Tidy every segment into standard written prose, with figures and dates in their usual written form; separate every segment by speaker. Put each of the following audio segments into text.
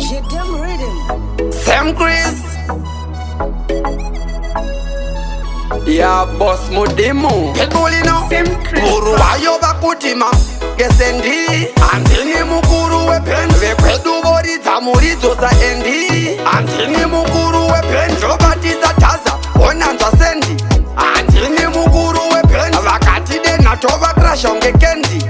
Speaker 1: Jidim Riddim.
Speaker 2: Samcris. Ya boss Mudimu. Pitbullino. Mukuru wayo bakutima. Gesendi. Antini mukuru wepen. Vekwedu bori zamuri zosa endi. Antini mukuru wepen. Jobati zataza. Onanza sendi. Antini mukuru wepen. Vakati de natova crash onge kendi.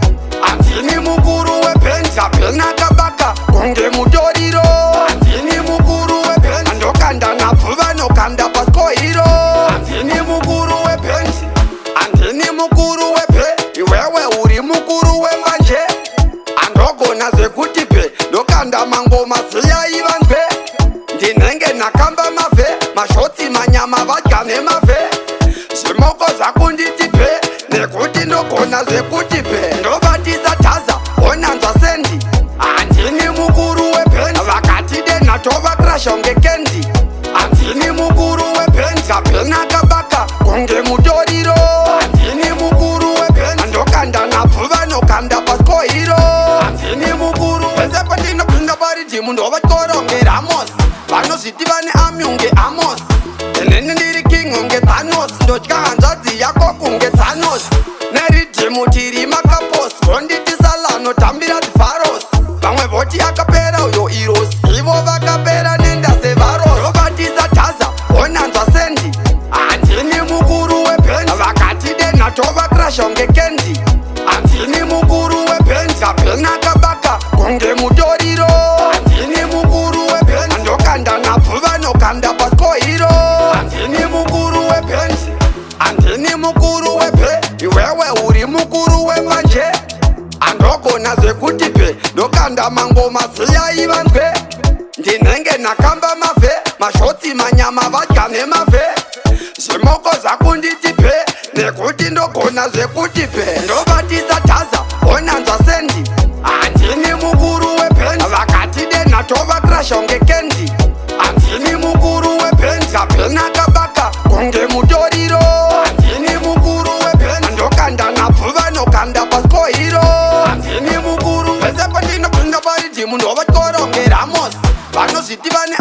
Speaker 2: Antini mukuru wepen. Kapena kabaka. Konge mutoriro. Antini mukuru wepen. Andokanda na puva no kanda pasko hiro. Antini mukuru wepen. Antini mukuru wepe. Iwewe uri mukuru wemanje. Andoko na zekutipe. Dokanda mango masiya ivanpe. Ndinenge nakamba mave. Mashoti manyama vajane mave. Shimoko zakunditipe. Nekuti ndoko na zekutipe. Ndobatiza taza. Onanza sendi. Antini mukuru wepen. Vakati de natova crash onge kendi. Antini mukuru wepen. Kapena kabaka konge mutoriro. Antini mukuru wepen. Andokanda na puva no kanda pasko hiro. Antini mukuru pese patino pinda bari jimu ndo vakoronge ramos. Vano ziti vane ami unge amos. Enene ndiri king unge Thanos. Ndochka hanzadzi yako kunge Thanos. Neri jimu tiri makapos. Konditi salano tambira faros. Vamwe voti akapera uyo heroes. Ivo vakapera nenda sevaros. Robatiza taza onanza sendi. Antini mukuru wepen. Vakati de natova crash onge kendi. Antini mukuru wepen. Kapena kabaka konge mutoriro. Antini mukuru wepen. Andokanda na puva no kanda pasko hiro. Antini mukuru wepen. Antini mukuru wepe. Iwewe uri mukuru wemanje. Andoko na zekutipe. Dokanda mango masiya ivanpe. Ndinenge nakamba mave. Mashoti manyama vajane mave. Shimoko zakunditipe. Nekuti ndoko na zekutipe. Ndobatiza taza onanza sendi. Antini mukuru wepen. Vakati de natova crash onge kendi. Antini mukuru wepen. Kapena kabaka konge mutoriro. Antini mukuru wepen. Andokanda na puva no kanda pasko hiro. Antini mukuru pese patino pinda bari jimu ndo vakoronge ramos. Vano ziti vane